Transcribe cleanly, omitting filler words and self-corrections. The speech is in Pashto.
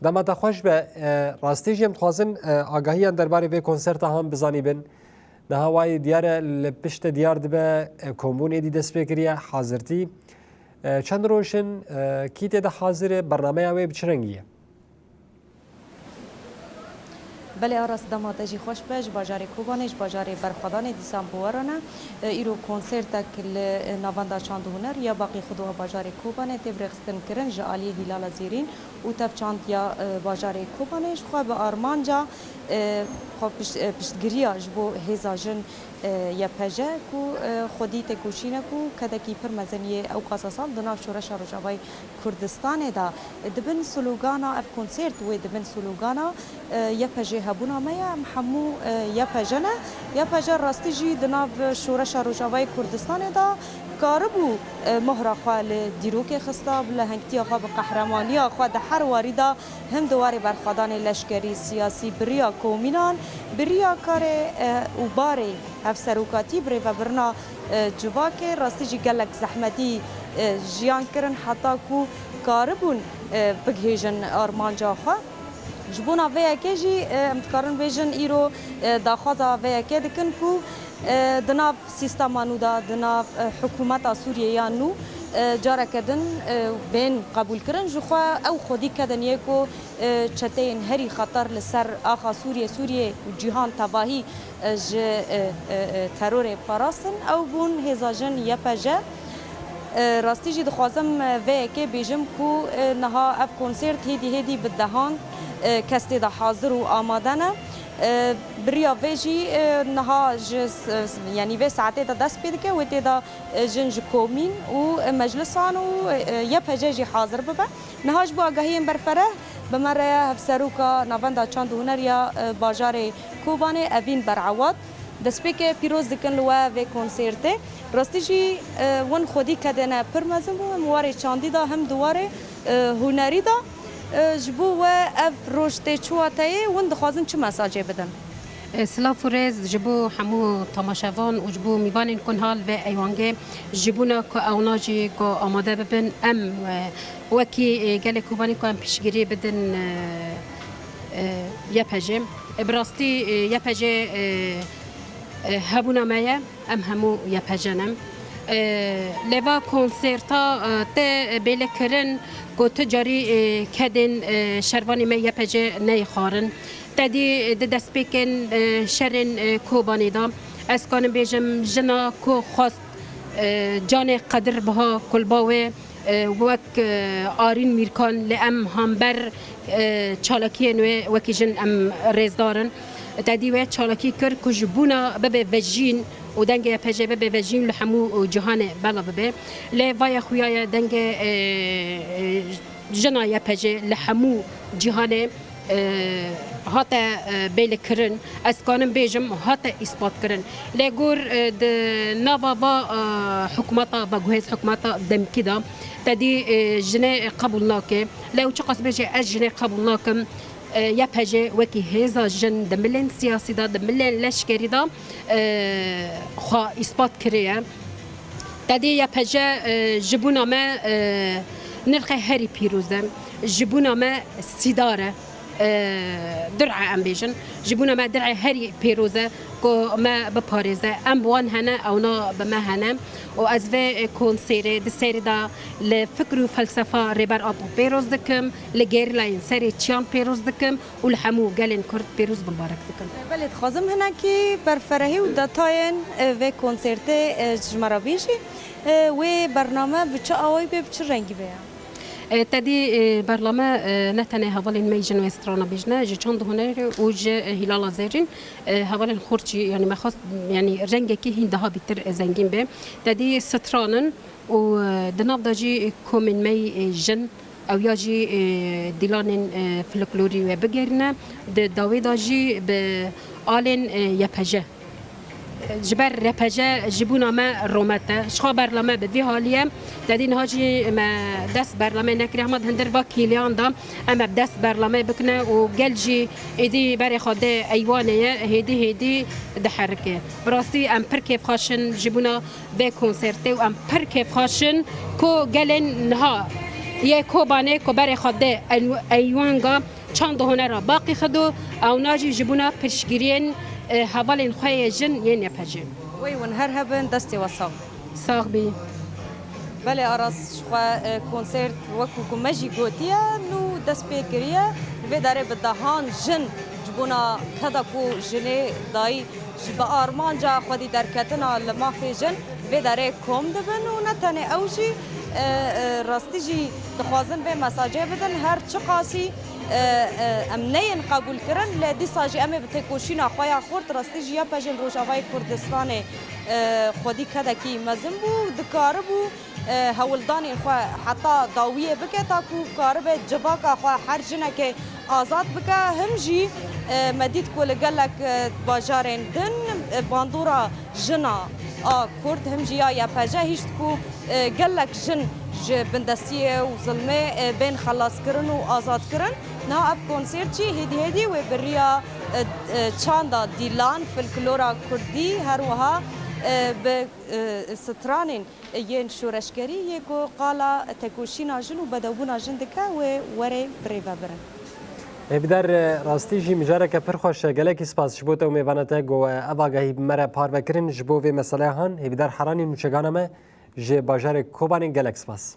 دما تخوش به راستی جیم خوازم آگاهی درباره به کنسرت هم بزنی بن نه هوای دیار لپشت دیار دبه کمون ایدی دست بکریه حاضرتی چند روشن کیت ده حاضر برنامه اوی بچرنگیه بله آراس دماتجی خوش بش باجار کوبانش باجار برخدان دیسان بوارانه ایرو کنسرت کل نواندا چاند هنر یا باقی خودها باجار کوبانه تبرخستن کرن جالی هلال زیرین و تب چاند یا باجار کوبانش خو به آرمانجا خو پشتگیریا جبو هزاجن یا پجه کو خودی تکوشینه کو کده کی پر مزنیه او قصاصان دنا شورش روجاوی کردستان دا دبن سلوگانا اف کنسرت و دبن سلوگانا یا پجه هبونا میا محمو یا پجنه یا پجه راستیجی دنا شورش روجاوی کردستان دا کاربو مهر خال دیروک خستاب لهنگتی خو به قهرمانی خو د هر واریدا هم دواره برخدان لشکری سیاسی بریا کومینان بریا کار او باره افسروکاتی بری و برنا جواک راستیجی گلک زحمتی جیان کرن حتی کو کاربون بگهیجن آرمانجا خو جبونا ویا کجی امتکارن بیجن ایرو داخوازا ویا که دکن کو دناف سیستمانو دا دناف حکومت سوریه یا نو جارا کدن بین قبول کرن جخوا او خودی کدن یکو چتین هری خطر لسر آخا سوریه و جهان تباهی ج ترور پاراستن او بون هزاجن یپجه راستی جی دخوازم و که بیجم کو نها اف کنسرت هدی بدهان کستی دا حاضر و آمادنه بریا ویجی نها یعنی و ساعتی دا دست پیدا که و تیدا جنج کومین و مجلسان و یا پجاجی حاضر ببه نهاش با آگاهی برفره بمره هفسروکا نواندا چاند هنر یا باجار کوبانه اوین برعواد دست که پیروز دکن لوا و کنسرته راستی جی ون خودی کدنه پرمزم و مواره چاندی دا هم دواره هنری دا جبو و اف روشته چواتای وند خوازن چه مساجه بدن سلاف ورز جبو همو تماشاوان و جبو میوانین کن حال و ایوانگه جبونا که اوناجی که آماده ببن ام وکی گله کوبانی که ام پیشگیری بدن یپجه براستی یپجه هبونا مایه ام همو یپجنم لوا کنسرتا ته بیل کرن کو تجاری کدن شروانی می یپجه نی خارن تدی دست بکن شرن کوبانی دا از کان بیجم جنا کو خواست جان قدر بها کلباوه وک آرین میرکان لام همبر چالاکی نو وکی جن ام ریزدارن تدی و چالاکی کر کجبونا ببه وجین و دنگ پجه به وجیم لحمو جهان بلا به ل وای خویا دنگ جنای پجه لحمو جهان هات بیل کرن از کانم بیجم هات اثبات کرن لگور د نوا و حکومتا و جهاز حکومتا دم کدا تدی جنه قبول ناکه لو چه قصبه از جنه قبول ناکم یا پجه وکی هزا جن دملن سیاسی دا دملن لشکری دا خوا اثبات کریه تدی یا پجه جبونا ما نرخ هری پیروزه جبونا ما سیداره درع ام بیجن جبونا ما درع هری پیروزه کو ما بپارزه ام وان هنه او نا بما هنه و از و کنسری د سری دا لفکر و فلسفه ریبر اب پیروز دکم لگیر لاین سری چیان پیروز دکم و لحمو گلن کرد پیروز مبارک دکم بله خازم هنه کی بر فرهی و داتاین و کنسرت جمرا بیجی و برنامه بچه آوای به بچه رنگی بیا تدي برلمان نتنه هوالين ميجن وسترانا بيجنا جي چند هنر وج هلال زيرين هوالين خورچي يعني ما خاص يعني رنگه كي هندها بيتر زنگين به تدي سترانن و دناب داجي كومن مي جن او ياجي ديلانن فلكلوري وبگرنا داوي داجي بآلن يپجه جبر رپجه جبونا ما رومته شخا برلمان بدی حالیه دادین هاجی ما دست برلمان نکری احمد هندر با کلیان دام اما دست برلمان بکنه و گلجی ایدی بر خاده ایوانه هدی دحرکه براستی ام پر کیف خاشن جبونا به کنسرت و ام پر کیف خاشن کو گلن نها یه کوبانه کوبر خدا ایوانگا چند هنر باقی خدو او ناجی جبونا پرشگیرین حوالین خواه جن یه نپجه وی ون هر هبن دستی وصاق ساغ بی بله آراس شخوا کنسرت وکو کمجی گوتیه نو دست پیکریه و داره به دهان جن جبونا کدا کو جنه دای جب آرمان جا خودی درکتنا لماخی جن و داره کم دبن و نتنه اوجی راستی جی دخوازن به مساجه بدن هر چه قاسی امنین قبول کرن لدی ساجی امه بتکوشینا خویا خورد راستی جی یا پجن روشاوای کردستان خودی کدا کی مزن بو دکار بو هولدانی خو حتی داویه بکه تا کو کارب جواکا خو هر جنه که آزاد بکه هم جی مدید کل گلک باجارن دن باندورا جنا کرد هم جی یا پجه هیچ کو گلک جن بندستیه و ظلمه بین خلاص کرن و آزاد کرن نه اب کنسرت چی هدی و بریا چاندا دیلان فلکلورا کردی هر وها به سترانین ین شورشگری یکو قالا تکوشینا جن و بدوبونا جن دکه و وره بریوا برن بدر راستی جی مجاره که پر خوش گلکی سپاس شبوته و میوانته گو اباگهی مره پار بکرین جبو و مسئله هان بدر حرانی نوچگانمه جه باجار کوبانی گلک سپاس